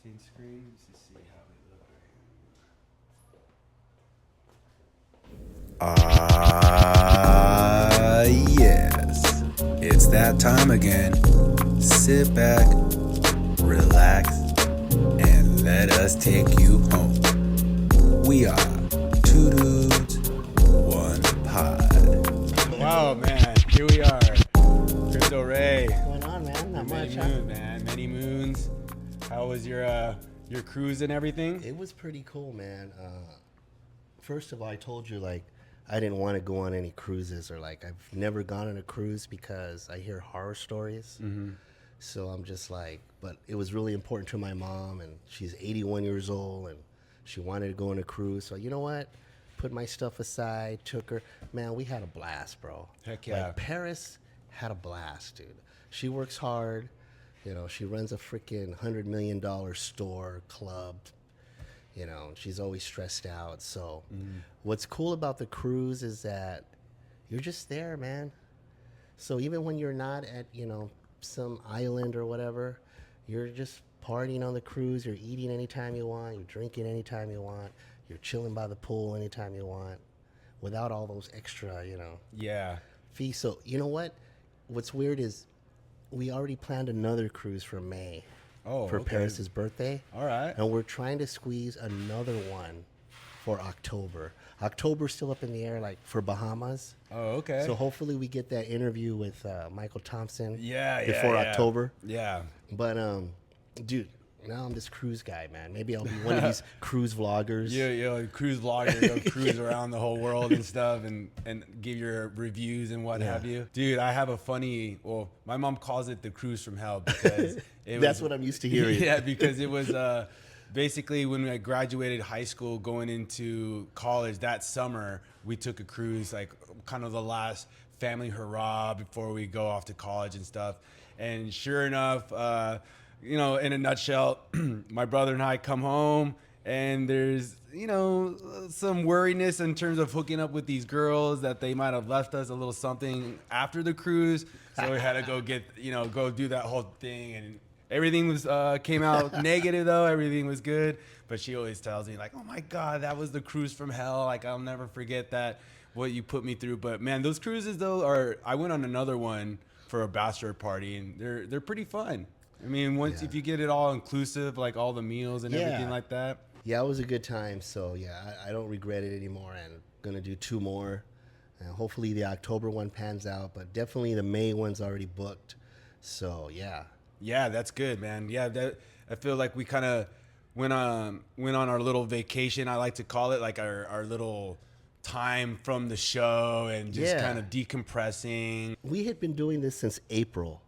second screen just to see how it looks yes. It's that time again. Sit back, relax, and let us take you home. We are Two Dudes, One Pod. Wow, man. Here we are. Crypto Ray. What's going on, man? Not much. Many moons. How was your cruise and everything? It was pretty cool, man. First of all, I told you, like, I didn't want to go on any cruises, or like, I've never gone on a cruise because I hear horror stories. Mm-hmm. So I'm just like, but it was really important to my mom, and she's 81 years old, and she wanted to go on a cruise. So you know what? Put my stuff aside, took her. Man, we had a blast, bro. Heck yeah. Like, Paris had a blast, dude. She works hard. You know, she runs a freaking $100 million store, club. You know, she's always stressed out. So what's cool about the cruise is that you're just there, man. So even when you're not at, you know, some island or whatever, you're just partying on the cruise. You're eating anytime you want. You're drinking anytime you want. You're chilling by the pool anytime you want without all those extra, you know, fees. So you know what? What's weird is we already planned another cruise for May. For Paris's birthday. All right. And we're trying to squeeze another one for October. October's still up in the air, like for Bahamas. Oh, okay. So hopefully we get that interview with Michael Thompson before October. Yeah. But, dude, now I'm this cruise guy, man. Maybe I'll be one of these cruise vloggers. Yeah, cruise vlogger, go cruise around the whole world and stuff and give your reviews and what have you. Dude, I have a funny, well, my mom calls it the cruise from hell because That's what I'm used to hearing. Yeah, because it was basically when I graduated high school going into college that summer, we took a cruise, like kind of the last family hurrah before we go off to college and stuff. And sure enough, you know, in a nutshell, my brother and I come home and there's, you know, some worriness in terms of hooking up with these girls that they might have left us a little something after the cruise. So we had to go get, you know, go do that whole thing. And everything was came out negative, though. Everything was good. But she always tells me, like, oh, my God, that was the cruise from hell. Like, I'll never forget that, what you put me through. But, man, those cruises, though, I went on another one for a bachelor party, and they're pretty fun. I mean, if you get it all inclusive, like all the meals and everything like that. Yeah, it was a good time. So, yeah, I don't regret it anymore. And I'm going to do 2 more. And hopefully the October one pans out. But definitely the May one's already booked. So, yeah. Yeah, that's good, man. Yeah, I feel like we kind of went on our little vacation. I like to call it like our little time from the show and just kind of decompressing. We had been doing this since April.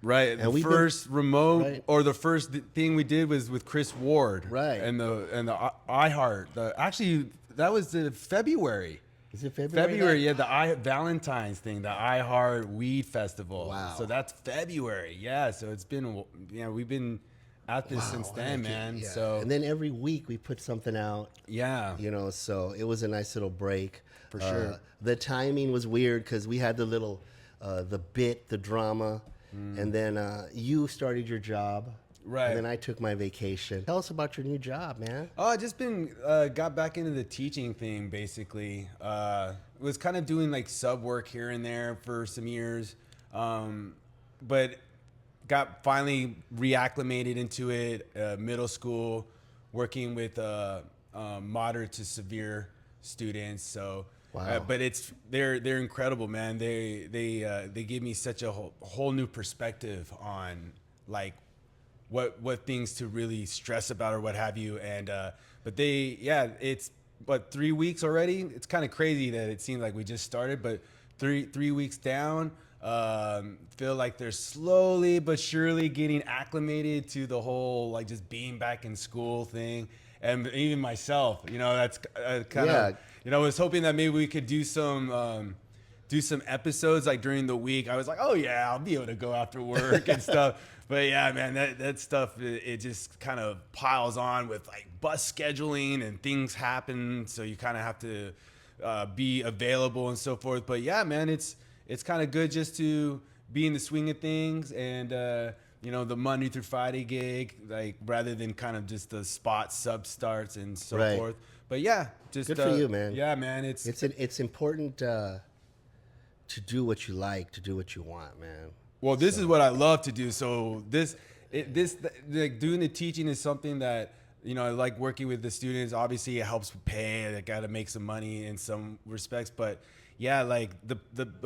Right. And the first remote or the first thing we did was with Chris Ward. Right. And the iHeart. Actually, that was the February. Is it February? February, yeah, the Valentine's thing, the iHeart Weed Festival. Wow. So that's February. Yeah. So it's been, you know, we've been at this since then, man. Yeah. So and then every week we put something out. Yeah. You know, so it was a nice little break. For sure. The timing was weird because we had the little, the bit, the drama. And then you started your job. Right. And then I took my vacation. Tell us about your new job, man. Oh, I just been, got back into the teaching thing, basically. Was kind of doing like sub work here and there for some years. But got finally reacclimated into it, middle school, working with moderate to severe students. So, wow. But they're incredible, man. They give me such a whole new perspective on like what things to really stress about or what have you. And but it's 3 weeks already. It's kind of crazy that it seems like we just started, but three weeks down. Feel like they're slowly but surely getting acclimated to the whole like just being back in school thing. And even myself, you know, that's kind of, you know, I was hoping that maybe we could do some episodes like during the week. I was like, oh yeah, I'll be able to go after work and stuff. But yeah, man, that stuff, it just kind of piles on with like bus scheduling and things happen. So you kind of have to be available and so forth. But yeah, man, it's kind of good just to be in the swing of things and you know, the Monday through Friday gig, like rather than kind of just the spot sub starts and so Right. forth. But yeah, just Good for you, man. Yeah, man, It's important to do what you like, to do what you want, man. well, this is what I love to do. So like doing the teaching is something that, you know, I like working with the students. Obviously, it helps with pay. I got to make some money in some respects, but yeah, like the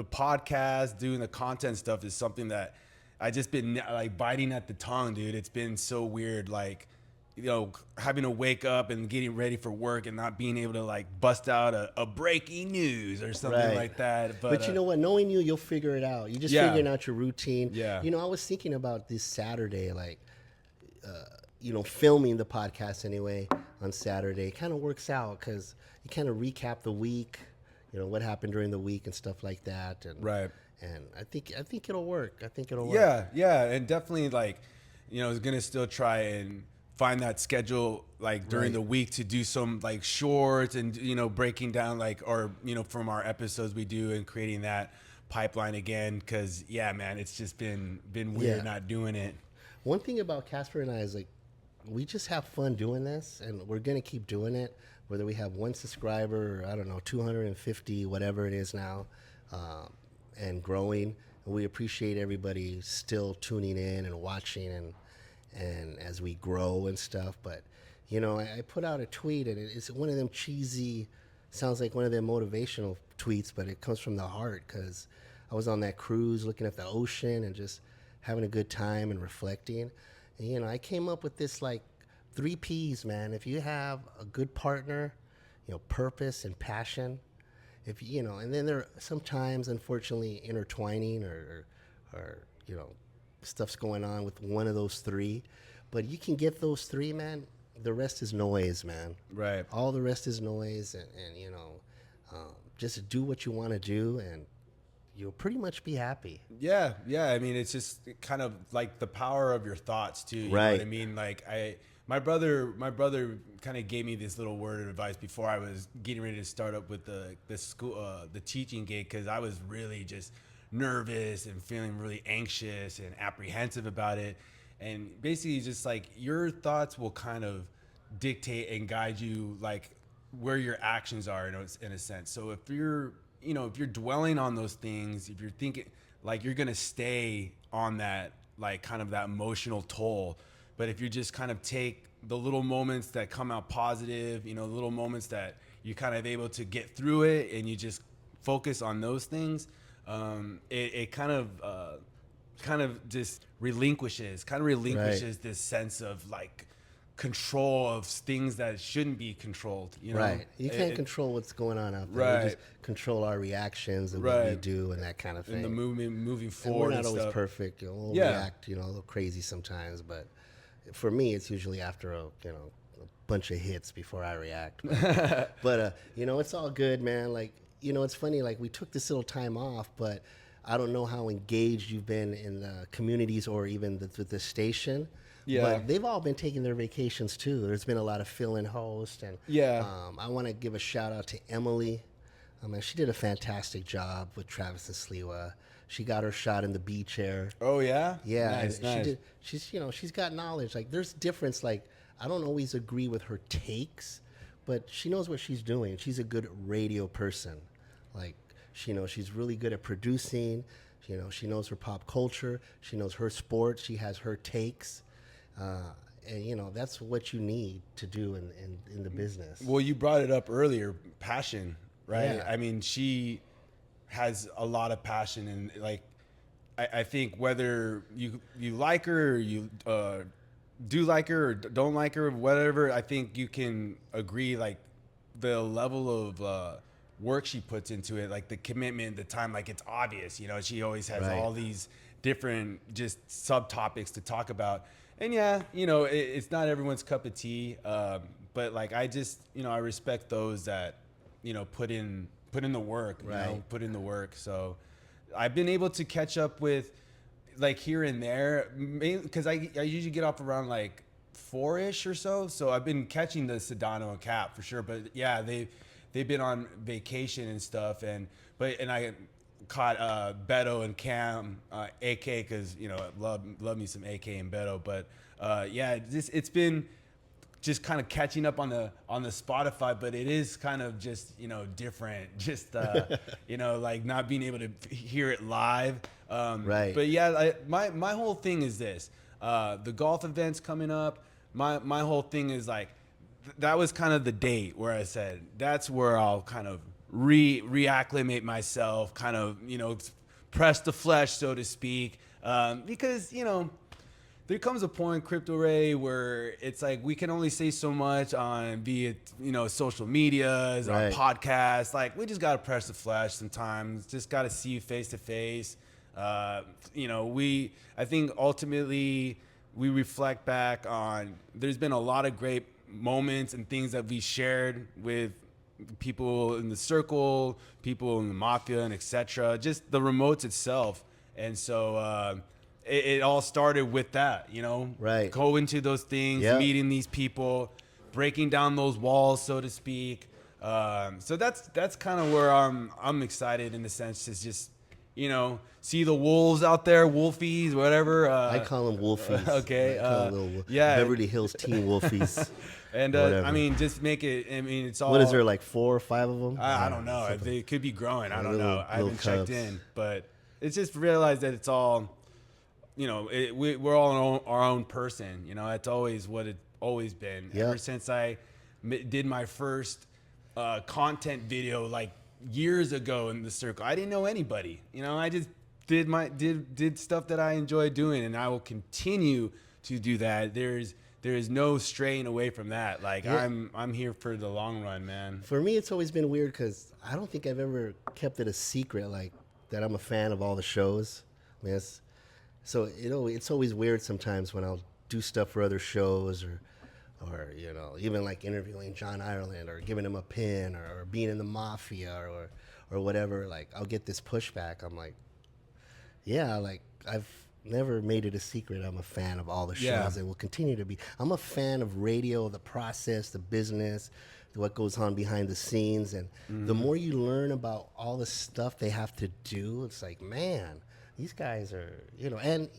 podcast, doing the content stuff is something that I just been like biting at the tongue, dude. It's been so weird, like, you know, having to wake up and getting ready for work and not being able to like bust out a breaking news or something Right. like that. But you know what? Knowing you'll figure it out. You're just Yeah. figuring out your routine. Yeah. You know, I was thinking about this Saturday, like, you know, filming the podcast anyway on Saturday. It kind of works out because you kind of recap the week, you know, what happened during the week and stuff like that. And, Right. And I think it'll work. I think it'll work. Yeah, and definitely like, you know, is gonna still try and find that schedule like during Right. the week to do some like shorts and, you know, breaking down like, or, you know, from our episodes we do and creating that pipeline again. Cause yeah, man, it's just been weird Yeah. not doing it. One thing about Casper and I is like, we just have fun doing this, and we're gonna keep doing it. Whether we have 1 subscriber or I don't know 250, whatever it is now, and growing. And we appreciate everybody still tuning in and watching, and as we grow and stuff. But you know, I put out a tweet, and it's one of them cheesy, sounds like one of them motivational tweets, but it comes from the heart because I was on that cruise looking at the ocean and just having a good time and reflecting. And, you know, I came up with this like 3 P's, man. If you have a good partner, you know, purpose and passion, if you know, and then there are sometimes, unfortunately, intertwining or you know, stuff's going on with one of those 3, but you can get those 3, man. The rest is noise, man. Right. All the rest is noise, and you know, just do what you want to do, and you'll pretty much be happy. Yeah. I mean, it's just kind of like the power of your thoughts too. You know Right. what I mean? Like my brother kind of gave me this little word of advice before I was getting ready to start up with the school, the teaching gig. Cause I was really just nervous and feeling really anxious and apprehensive about it. And basically just like your thoughts will kind of dictate and guide you like where your actions are in a sense. So if you're, you know, if you're dwelling on those things, if you're thinking like you're going to stay on that, like kind of that emotional toll. But if you just kind of take the little moments that come out positive, you know, little moments that you kind of able to get through it and you just focus on those things, it kind of just relinquishes Right. this sense of like control of things that shouldn't be controlled, you know? Right. You can't It- control what's going on out there. Right. We just control our reactions and what we Right. do and that kind of thing. in the movement moving And forward we're not and always stuff. perfect. You know, we'll Yeah. react, you know, a little crazy sometimes, but for me, it's usually after a bunch of hits before I react. But you know, it's all good, man. Like, you know, it's funny. Like, we took this little time off, but I don't know how engaged you've been in the communities or even the station. Yeah. But they've all been taking their vacations too. There's been a lot of fill-in hosts, and Yeah. I want to give a shout out to Emily. She did a fantastic job with Travis and Sliwa. She got her shot in the beach air. Oh yeah, Yeah, nice, and nice. she's got knowledge. Like, there's difference. Like, I don't always agree with her takes, but she knows what she's doing. She's a good radio person. Like, she's really good at producing. You know, she knows her pop culture. She knows her sports. She has her takes. And you know, that's what you need to do in the business. Well, you brought it up earlier, passion, right? Yeah. I mean, she has a lot of passion, and like, I think whether you like her or you do like her or don't like her, whatever, I think you can agree like the level of work she puts into it, like the commitment, the time, like it's obvious, you know, she always has Right. all these different just subtopics to talk about. And yeah, you know, it's not everyone's cup of tea, but like I just, you know, I respect those that, you know, put in the work, you know, Right. put in the work. So I've been able to catch up with like here and there, because I usually get off around like 4-ish or so. So I've been catching the Sedano and Cap for sure. But yeah, they've been on vacation and stuff, and I caught Beto and Cam, AK, because love me some AK and Beto. But yeah, it's been just kind of catching up on the Spotify, but it is kind of just different, just like not being able to hear it live. Right. But yeah, my whole thing is this: the golf events coming up. My whole thing is like that was kind of the date where I said that's where I'll kind of reacclimate myself, kind of press the flesh, so to speak, because there comes a point, Crypto Ray, where it's like we can only say so much on, be it social medias, Right. on podcasts. Like we just gotta press the flesh sometimes. Just gotta see you face to face. I think ultimately we reflect back on. There's been a lot of great moments and things that we shared with people in the circle, people in the mafia, and etc. Just the remotes itself, and so. It all started with that, Right. Go into those things, Yep. meeting these people, breaking down those walls, so to speak. So that's kind of where I'm excited in the sense to just, see the wolves out there, wolfies, whatever. I call them wolfies. Okay, I call them little yeah. Beverly Hills teen wolfies. And Whatever. just make it. It's all. What is there, like 4 or 5 of them? I don't know. They could be growing. I don't Little- know. I little haven't checked cubs. in, but it's just realized that it's all. We're all our own person. That's always what it's always been. Yep. Ever since I did my first content video like years ago in the circle, I didn't know anybody. I just did stuff that I enjoy doing, and I will continue to do that. There is no straying away from that. Like Yeah. I'm here for the long run, man. For me, it's always been weird because I don't think I've ever kept it a secret, like that I'm a fan of all the shows. So it's always weird sometimes when I'll do stuff for other shows or even like interviewing John Ireland or giving him a pin or being in the mafia or whatever. Like I'll get this pushback. I'm like, yeah, like I've never made it a secret. I'm a fan of all the shows Yeah. and will continue to be. I'm a fan of radio, the process, the business, what goes on behind the scenes. And the more you learn about all the stuff they have to do, it's like, man, these guys are, and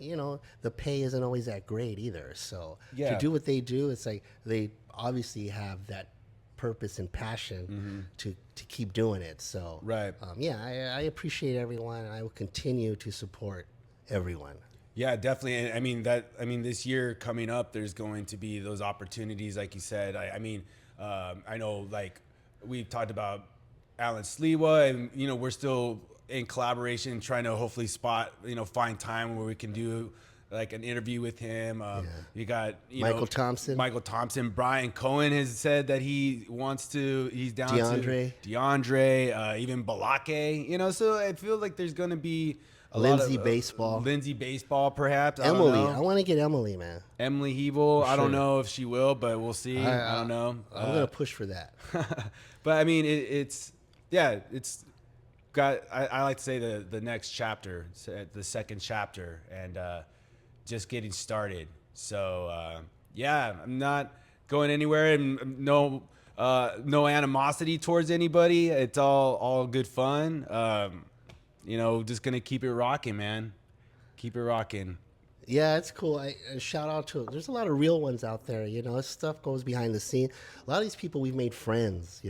the pay isn't always that great either. So Yeah. to do what they do, it's like they obviously have that purpose and passion to keep doing it. So Right. I appreciate everyone, and I will continue to support everyone. Yeah, definitely. And this year coming up, there's going to be those opportunities, like you said. I know, like we've talked about Alan Sliwa, and we're still in collaboration, trying to hopefully find time where we can do like an interview with him. You got Michael Thompson. Michael Thompson. Brian Cohen has said that he's down DeAndre. to DeAndre, even Balake. So I feel like there's going to be a lot Lindsay of, Baseball. Lindsay Baseball, perhaps. Emily. I don't I know. want to get Emily, man. Emily Hebel. I don't sure. know if she will, but we'll see. I don't know. I'm going to push for that. But it's got. I like to say the next chapter, the second chapter, and just getting started. So I'm not going anywhere, and no animosity towards anybody. It's all good fun. Just gonna keep it rocking, man. Keep it rocking. Yeah, it's cool. Shout out to there's a lot of real ones out there. This stuff goes behind the scene. A lot of these people we've made friends,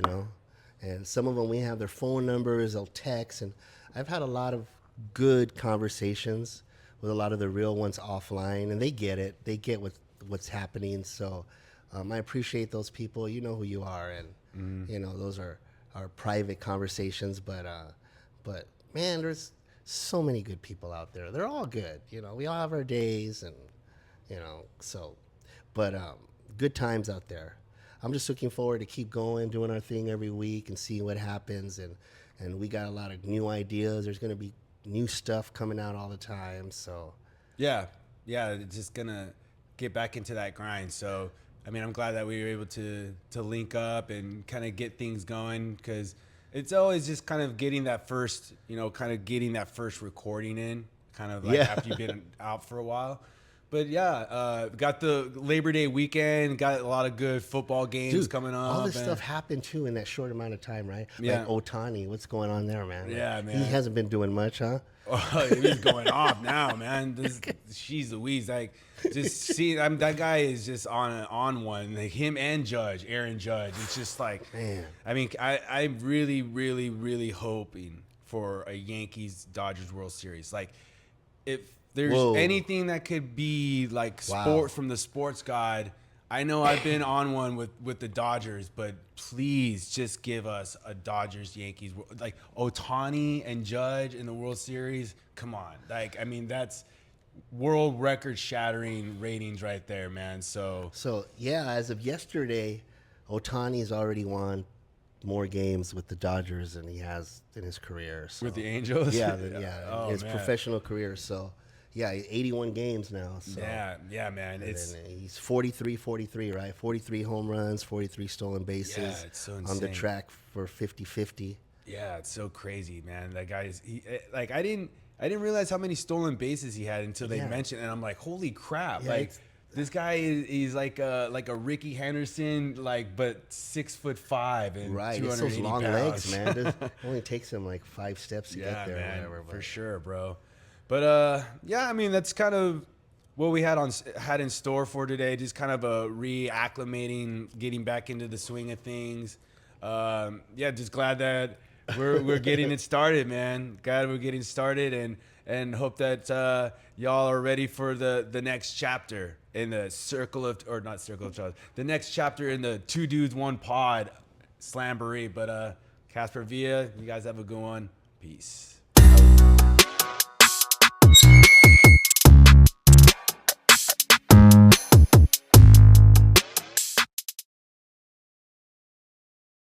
and some of them we have their phone numbers, they'll text, and I've had a lot of good conversations with a lot of the real ones offline, and they get it. They get what's happening. So I appreciate those people. You know who you are, and those are our private conversations. But man, there's so many good people out there. They're all good. We all have our days, and but good times out there. I'm just looking forward to keep going, doing our thing every week, and seeing what happens. And we got a lot of new ideas. There's going to be new stuff coming out all the time. So Yeah, it's just gonna get back into that grind. So I'm glad that we were able to link up and kind of get things going, because it's always just kind of getting that first recording in, kind of like Yeah. after you've been out for a while. But yeah, got the Labor Day weekend. Got a lot of good football games Dude, coming up. all this and- stuff happened too in that short amount of time, right? Yeah. Like Otani, what's going on there, man? Yeah, Like, man. He hasn't been doing much, huh? Oh, he's going off now, man. She's Louise. Like, just see, that guy is just on one. Like him and Aaron Judge. It's just like, Man. I mean, I'm really, really, really hoping for a Yankees Dodgers World Series. Like, if there's Whoa. anything that could be like Wow. sport from the sports god, I know I've been on one with the Dodgers, but please just give us a Dodgers Yankees, like Otani and Judge in the World Series. Come on, like I mean that's world record shattering ratings right there, man. So Yeah, as of yesterday, Otani's already won more games with the Dodgers than he has in his career. So. with the Angels, in his man. professional career. So, yeah, 81 games now. So. yeah, man. It's And he's 43, right? 43 home runs, 43 stolen bases. Yeah, it's so on the insane. track for 50-50. yeah, it's so crazy, man. That guy is like I didn't realize how many stolen bases he had until they Yeah. mentioned, and I'm like, holy crap! Yeah, like it's- this guy is like a Ricky Henderson, like but 6'5" and Right, it's 280 those long pounds. legs, man. It only takes him like 5 steps to Yeah, get there or man, whatever. for But sure, bro. But yeah, I mean that's kind of what we had in store for today. Just kind of a reacclimating, getting back into the swing of things. Yeah, just glad that we're getting it started, man. Glad we're getting started, and hope that y'all are ready for the next chapter in the the next chapter in the Two Dudes One Pod Slamboree. But Casper Villa, you guys have a good one. Peace.